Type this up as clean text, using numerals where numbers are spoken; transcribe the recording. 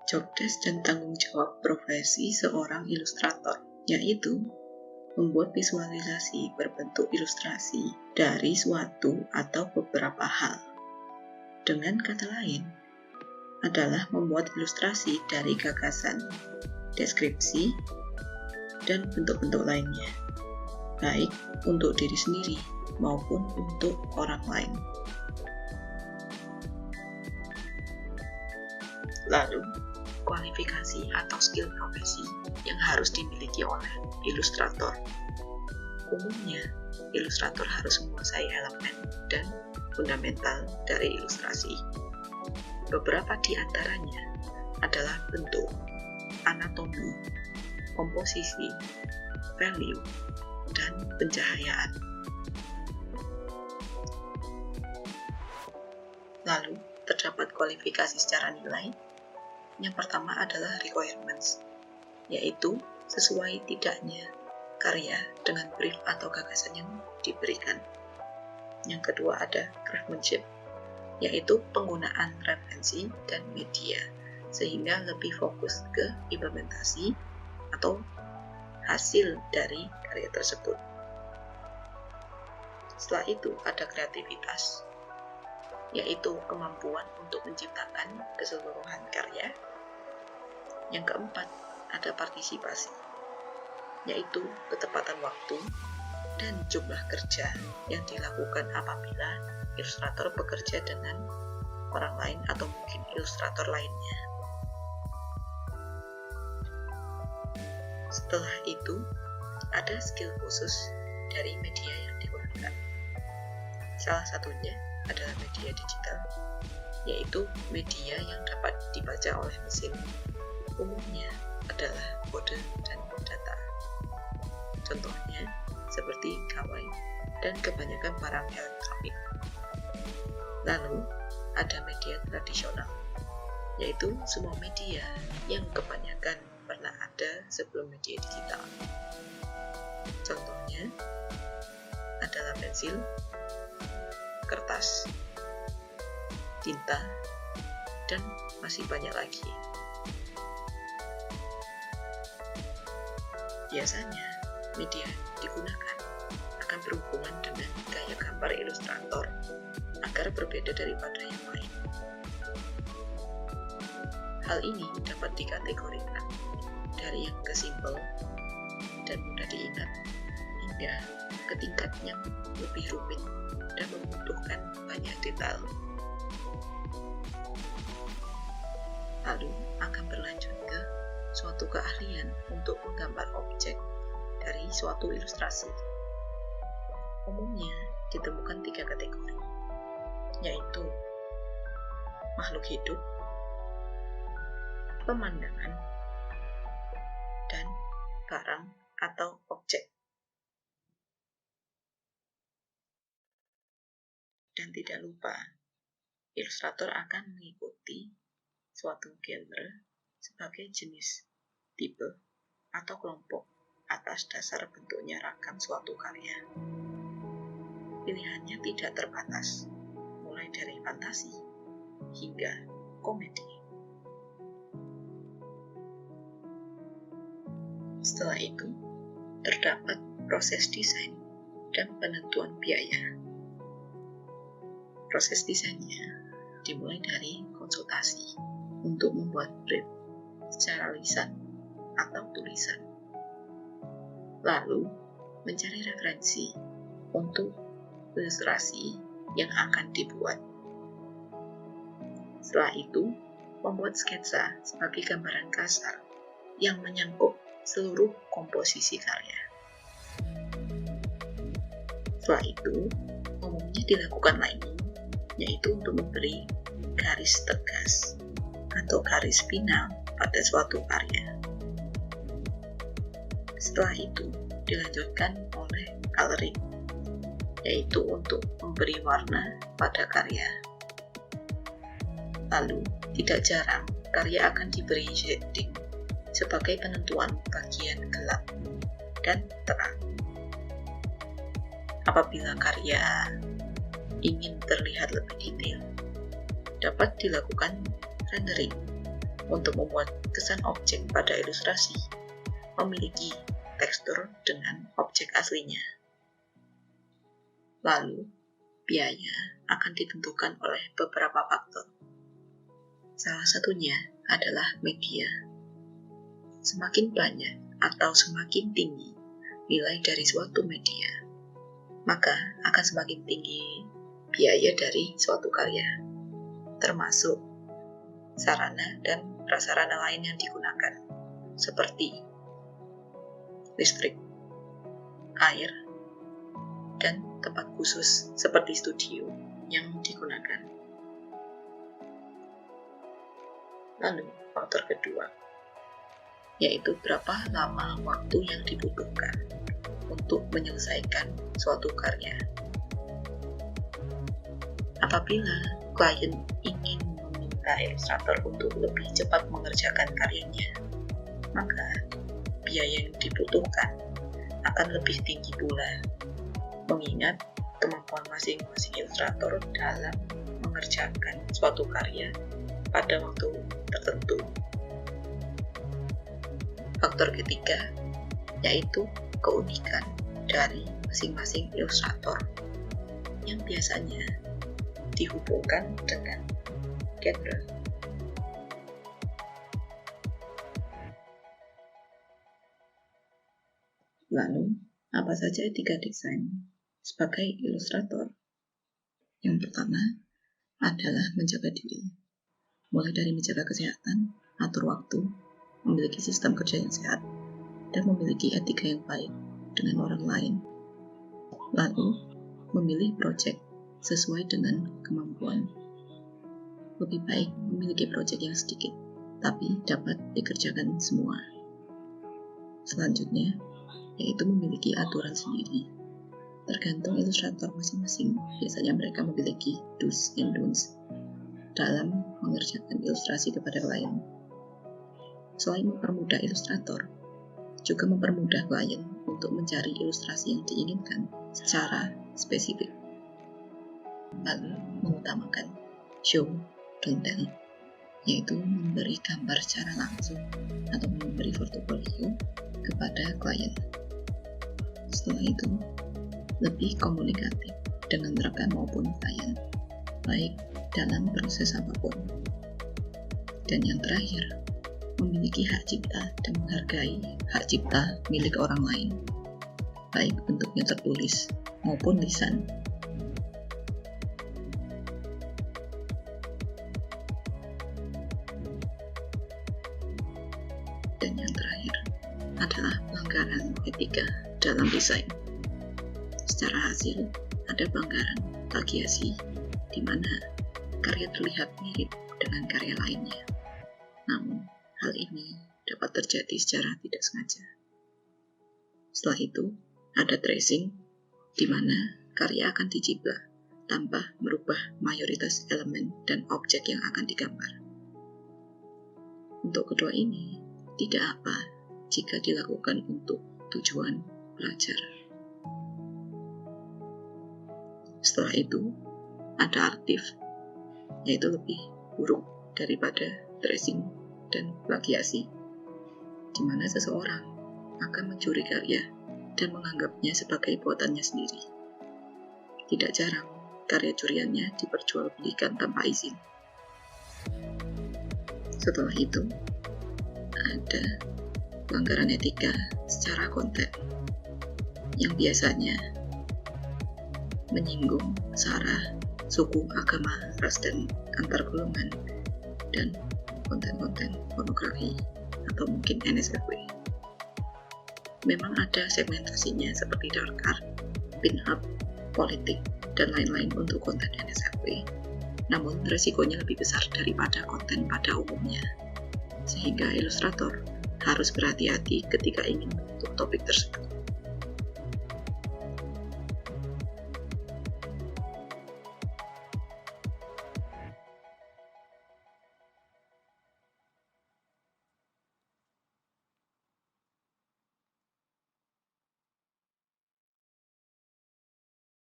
Job desk dan tanggung jawab profesi seorang ilustrator, yaitu membuat visualisasi berbentuk ilustrasi dari suatu atau beberapa hal. Dengan kata lain, adalah membuat ilustrasi dari gagasan, deskripsi, dan bentuk-bentuk lainnya, baik untuk diri sendiri maupun untuk orang lain. Lalu, kualifikasi atau skill profesi yang harus dimiliki oleh ilustrator. Umumnya, ilustrator harus menguasai elemen dan fundamental dari ilustrasi. Beberapa di antaranya adalah bentuk, anatomi, komposisi, value, dan pencahayaan. Lalu, terdapat kualifikasi secara nilai. Yang pertama adalah requirements, yaitu sesuai tidaknya karya dengan brief atau gagasan yang diberikan. Yang kedua ada craftsmanship, yaitu penggunaan referensi dan media, sehingga lebih fokus ke implementasi atau hasil dari karya tersebut. Setelah itu ada kreativitas, yaitu kemampuan untuk menciptakan keseluruhan karya. Yang keempat, ada partisipasi, yaitu ketepatan waktu dan jumlah kerja yang dilakukan apabila ilustrator bekerja dengan orang lain atau mungkin ilustrator lainnya. Setelah itu, ada skill khusus dari media yang digunakan. Salah satunya adalah media digital, yaitu media yang dapat dibaca oleh mesin. Umumnya adalah kode dan data. Contohnya seperti gawai dan kebanyakan barang elektronik. Lalu ada media tradisional, yaitu semua media yang kebanyakan pernah ada sebelum media digital. Contohnya adalah pensil, kertas, tinta, dan masih banyak lagi. Biasanya, media yang digunakan akan berhubungan dengan gaya gambar ilustrator agar berbeda daripada yang lain. Hal ini dapat dikategorikan dari yang ke simpel dan mudah diingat hingga ke tingkat yang lebih rumit dan membutuhkan banyak detail. Lalu akan berlanjut ke suatu keahlian untuk menggambar objek dari suatu ilustrasi. Umumnya ditemukan 3 kategori, yaitu makhluk hidup, pemandangan, dan barang atau objek. Dan tidak lupa, ilustrator akan mengikuti suatu genre sebagai jenis, tipe, atau kelompok atas dasar bentuknya ragam suatu karya. Pilihannya tidak terbatas, mulai dari fantasi hingga komedi. Setelah itu, terdapat proses desain dan penentuan biaya. Proses desainnya dimulai dari konsultasi untuk membuat brief secara lisan atau tulisan. Lalu, mencari referensi untuk ilustrasi yang akan dibuat. Setelah itu, membuat sketsa sebagai gambaran kasar yang menyangkut seluruh komposisi karya. Setelah itu, umumnya dilakukan lining, yaitu untuk memberi garis tegas atau garis final pada suatu karya. Setelah itu, dilanjutkan oleh coloring, yaitu untuk memberi warna pada karya. Lalu, tidak jarang karya akan diberi shading sebagai penentuan bagian gelap dan terang. Apabila karya ingin terlihat lebih detail, dapat dilakukan rendering, untuk membuat kesan objek pada ilustrasi memiliki tekstur dengan objek aslinya. Lalu, biaya akan ditentukan oleh beberapa faktor. Salah satunya adalah media. Semakin banyak atau semakin tinggi nilai dari suatu media, maka akan semakin tinggi biaya dari suatu karya, termasuk sarana dan prasarana lain yang digunakan, seperti listrik, air, dan tempat khusus seperti studio yang digunakan. Lalu, faktor kedua, yaitu berapa lama waktu yang dibutuhkan untuk menyelesaikan suatu karya. Apabila klien ingin meminta ilustrator untuk lebih cepat mengerjakan karyanya, maka biaya yang dibutuhkan akan lebih tinggi pula, mengingat kemampuan masing-masing ilustrator dalam mengerjakan suatu karya pada waktu tertentu. Faktor ketiga, yaitu keunikan dari masing-masing ilustrator yang biasanya dihubungkan dengan genre. Lalu, apa saja etika desain sebagai ilustrator? Yang pertama adalah menjaga diri, mulai dari menjaga kesehatan, atur waktu, memiliki sistem kerja yang sehat, dan memiliki etika yang baik dengan orang lain. Lalu, memilih proyek sesuai dengan kemampuan. Lebih baik memiliki proyek yang sedikit, tapi dapat dikerjakan semua. Selanjutnya, yaitu memiliki aturan sendiri. Tergantung ilustrator masing-masing, biasanya mereka memiliki do's and don'ts dalam mengerjakan ilustrasi kepada klien. Selain mempermudah ilustrator, juga mempermudah klien untuk mencari ilustrasi yang diinginkan secara spesifik. Lalu, mengutamakan show, don't tell, yaitu memberi gambar secara langsung atau memberi portofolio kepada klien. Setelah itu, lebih komunikatif dengan rekan maupun klien, baik dalam proses apapun. Dan yang terakhir, memiliki hak cipta dan menghargai hak cipta milik orang lain, baik bentuknya tertulis maupun lisan. Dan yang terakhir adalah pelanggaran etika dalam desain. Secara hasil, ada pelanggaran plagiasi, di mana karya terlihat mirip dengan karya lainnya. Namun, hal ini dapat terjadi secara tidak sengaja. Setelah itu, ada tracing, di mana karya akan diciplak tanpa merubah mayoritas elemen dan objek yang akan digambar. Untuk kedua ini, tidak apa jika dilakukan untuk tujuan belajar. Setelah itu, ada aktif, yaitu lebih buruk daripada tracing dan plagiasi, di mana seseorang akan mencuri karya dan menganggapnya sebagai buatannya sendiri. Tidak jarang, karya curiannya diperjualbelikan tanpa izin. Setelah itu, ada pelanggaran etika secara konten, yang biasanya menyinggung sara, suku, agama, ras, dan antar golongan, dan konten-konten pornografi atau mungkin NSFW. Memang ada segmentasinya seperti dark art, pin-up, politik, dan lain-lain untuk konten NSFW. Namun resikonya lebih besar daripada konten pada umumnya, sehingga ilustrator harus berhati-hati ketika ingin membentuk topik tersebut.